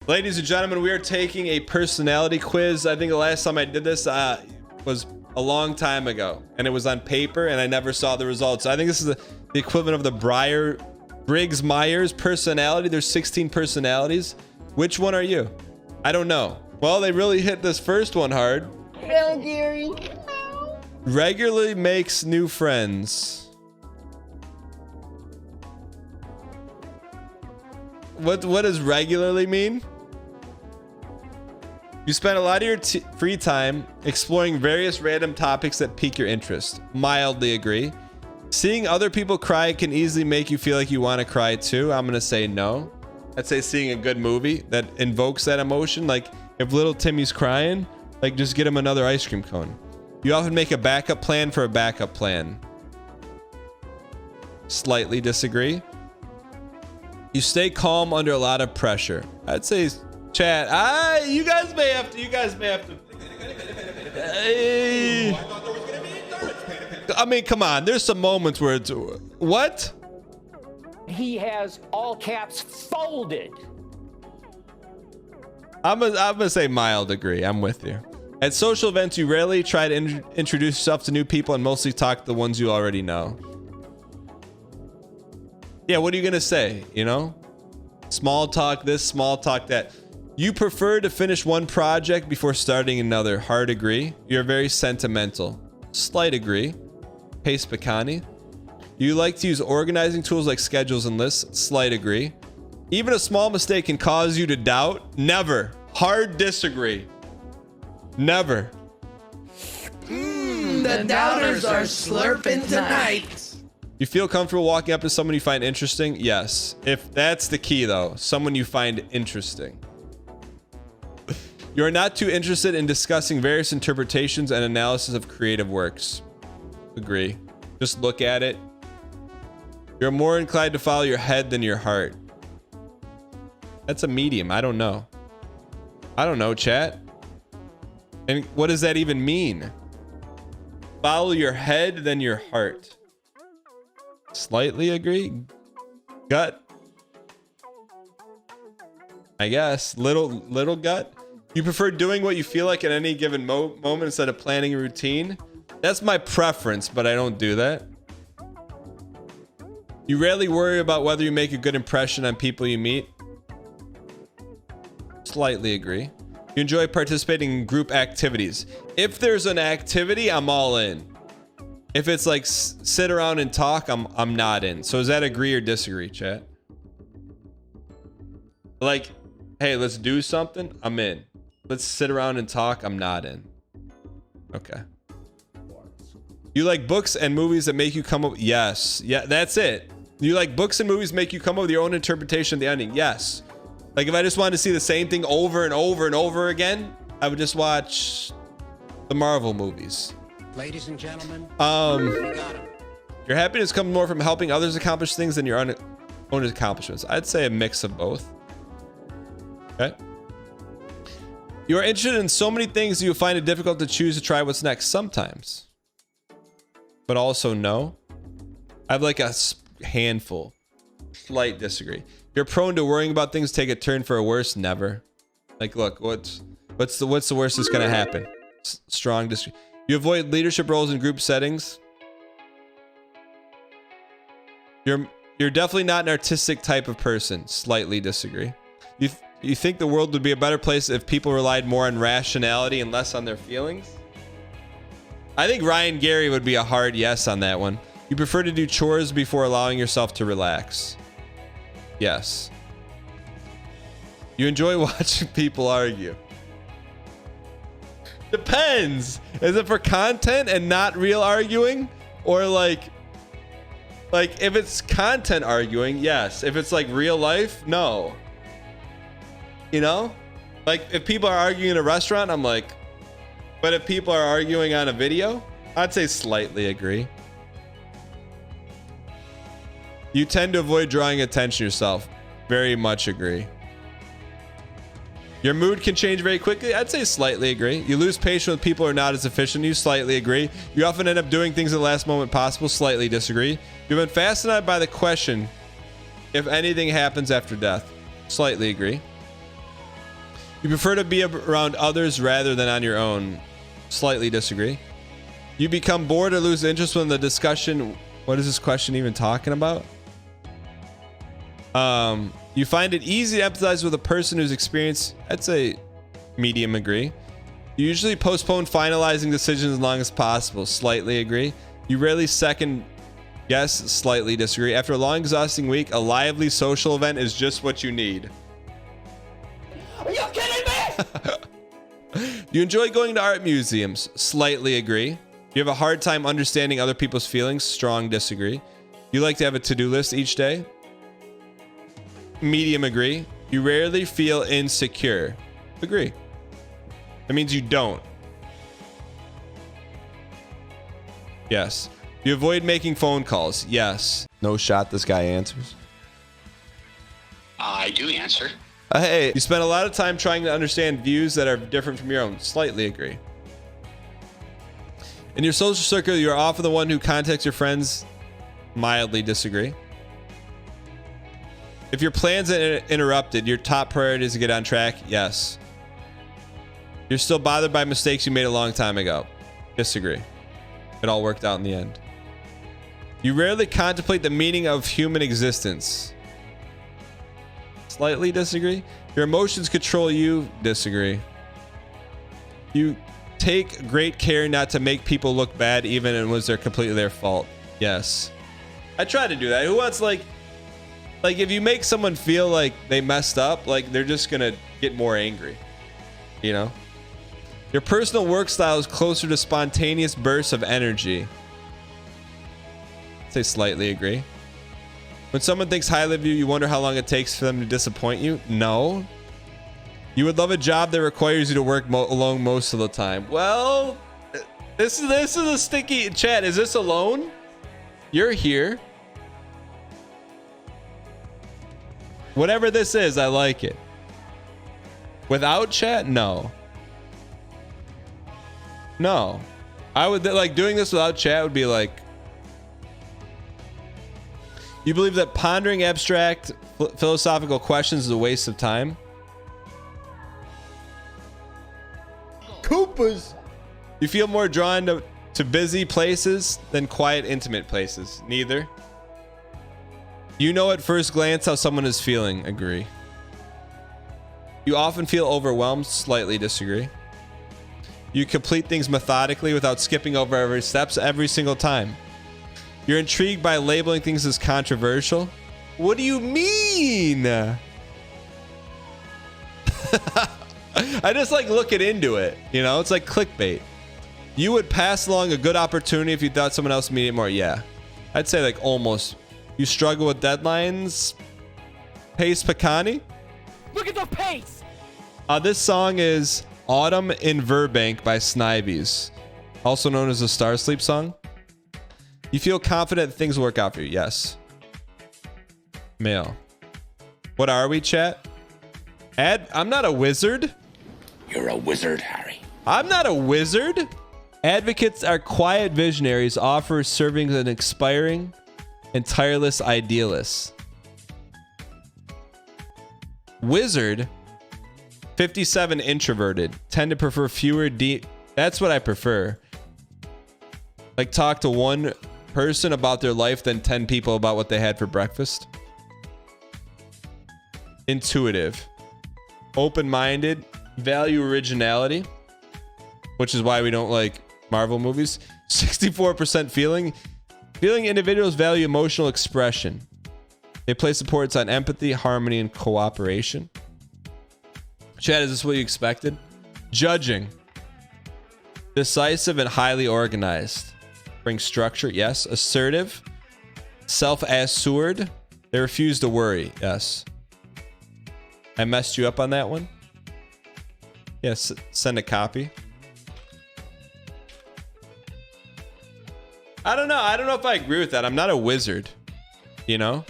Ladies and gentlemen, we are taking a personality quiz. I think the last time I did this was a long time ago, and it was on paper, and I never saw the results. I think this is the equivalent of the Briggs-Myers personality. There's 16 personalities. Which one are you? I don't know. Well, they really hit this first one hard. Hello, Gary. Regularly makes new friends. What does regularly mean? You spend a lot of your free time exploring various random topics that pique your interest. Mildly agree. Seeing other people cry can easily make you feel like you want to cry too. I'm gonna say no. I'd say seeing a good movie that invokes that emotion. Like if little Timmy's crying, like just get him another ice cream cone. You often make a backup plan for a backup plan. Slightly disagree. You stay calm under a lot of pressure. I'd say chat. You guys may have to. Hey. I mean, come on. There's some moments where it's what? He has all caps folded. I'm gonna say mild agree. I'm with you. At social events, you rarely try to introduce yourself to new people and mostly talk to the ones you already know. Yeah, what are you gonna say? You know, small talk this, small talk that. You prefer to finish one project before starting another. Hard agree. You're very sentimental. Slight agree. Pace Bacani. You like to use organizing tools like schedules and lists. Slight agree. Even a small mistake can cause you to doubt. Never. Hard disagree. Never. The doubters are slurping tonight. You feel comfortable walking up to someone you find interesting? Yes. If that's the key though, someone you find interesting. You are not too interested in discussing various interpretations and analysis of creative works. Agree. Just look at it. You're more inclined to follow your head than your heart. That's a medium. I don't know. I don't know, chat. And what does that even mean? Follow your head than your heart. Slightly agree. Gut. I guess. Little gut. You prefer doing what you feel like at any given moment instead of planning a routine? That's my preference, but I don't do that. You rarely worry about whether you make a good impression on people you meet. Slightly agree. You enjoy participating in group activities. If there's an activity, I'm all in. If it's like sit around and talk, I'm not in. So is that agree or disagree, chat? Like, hey, let's do something. I'm in. Let's sit around and talk. I'm not in. Okay. You like books and movies that make you come up. Yes. Yeah, that's it. You like books and movies make you come up with your own interpretation of the ending. Yes. Like if I just wanted to see the same thing over and over and over again, I would just watch the Marvel movies. Ladies and gentlemen, your happiness comes more from helping others accomplish things than your own accomplishments. I'd say a mix of both. Okay. You are interested in so many things you'll find it difficult to choose to try what's next sometimes. But also no. I have like a handful. Slight disagree. You're prone to worrying about things take a turn for a worse. Never. Like, look, what's the worst that's gonna happen? Strong disagree. You avoid leadership roles in group settings. You're definitely not an artistic type of person. Slightly disagree. You think the world would be a better place if people relied more on rationality and less on their feelings? I think Ryan Gary would be a hard yes on that one. You prefer to do chores before allowing yourself to relax. Yes. You enjoy watching people argue. Depends. Is it for content and not real arguing? Or like if it's content arguing, yes. If it's like real life, no. You know? Like if people are arguing in a restaurant, I'm like, but if people are arguing on a video, I'd say slightly agree. You tend to avoid drawing attention yourself. Very much agree. Your mood can change very quickly. I'd say slightly agree. You lose patience with people who are not as efficient. You slightly agree. You often end up doing things at the last moment possible. Slightly disagree. You've been fascinated by the question if anything happens after death. Slightly agree. You prefer to be around others rather than on your own. Slightly disagree. You become bored or lose interest when the discussion. What is this question even talking about? You find it easy to empathize with a person whose experience. I'd say medium agree. You usually postpone finalizing decisions as long as possible. Slightly agree. You rarely second guess. Slightly disagree. After a long, exhausting week, a lively social event is just what you need. Are you kidding me? You enjoy going to art museums. Slightly agree. You have a hard time understanding other people's feelings. Strong disagree. You like to have a to-do list each day. Medium agree. You rarely feel insecure. Agree. That means you don't. Yes. You avoid making phone calls. Yes. No shot this guy answers. I do answer. Hey, you spend a lot of time trying to understand views that are different from your own. Slightly agree. In your social circle, you are often the one who contacts your friends. Mildly disagree. If your plans are interrupted, your top priority is to get on track. Yes. You're still bothered by mistakes you made a long time ago. Disagree. It all worked out in the end. You rarely contemplate the meaning of human existence. Slightly disagree. Your emotions control you. Disagree. You take great care not to make people look bad even when it was completely their fault. Yes. I try to do that. Who wants like if you make someone feel like they messed up, like they're just gonna get more angry, you know? Your personal work style is closer to spontaneous bursts of energy. I'd say slightly agree. When someone thinks highly of you, you wonder how long it takes for them to disappoint you. No. You would love a job that requires you to work alone most of the time. Well, this is a sticky chat. Is this alone? You're here. Whatever this is, I like it. Without chat, no. No. I would like doing this without chat would be like. You believe that pondering abstract philosophical questions is a waste of time? Koopas. You feel more drawn to busy places than quiet, intimate places? Neither. You know at first glance how someone is feeling. Agree. You often feel overwhelmed. Slightly disagree. You complete things methodically without skipping over every steps every single time. You're intrigued by labeling things as controversial. What do you mean? I just like looking into it. You know, it's like clickbait. You would pass along a good opportunity if you thought someone else needed it more. Yeah. I'd say like almost. You struggle with deadlines. Pace Picani. Look at the pace. This song is Autumn in Burbank by Snibies, also known as the Star Sleep song. You feel confident things will work out for you. Yes. Male. What are we, chat? I'm not a wizard. You're a wizard, Harry. I'm not a wizard. Advocates are quiet visionaries, offer serving an expiring and tireless idealists. Wizard, 57 introverted, tend to prefer fewer deep. That's what I prefer. Like talk to one person about their life than 10 people about what they had for breakfast. Intuitive, open-minded, value originality, which is why we don't like Marvel movies. 64% feeling individuals value emotional expression. They place importance on empathy, harmony, and cooperation. Chad, is this what you expected? Judging. Decisive and highly organized. Bring structure, yes. Assertive. Self-assured. They refuse to worry, yes. I messed you up on that one? Yes, send a copy. I don't know. I don't know if I agree with that. I'm not a wizard, you know?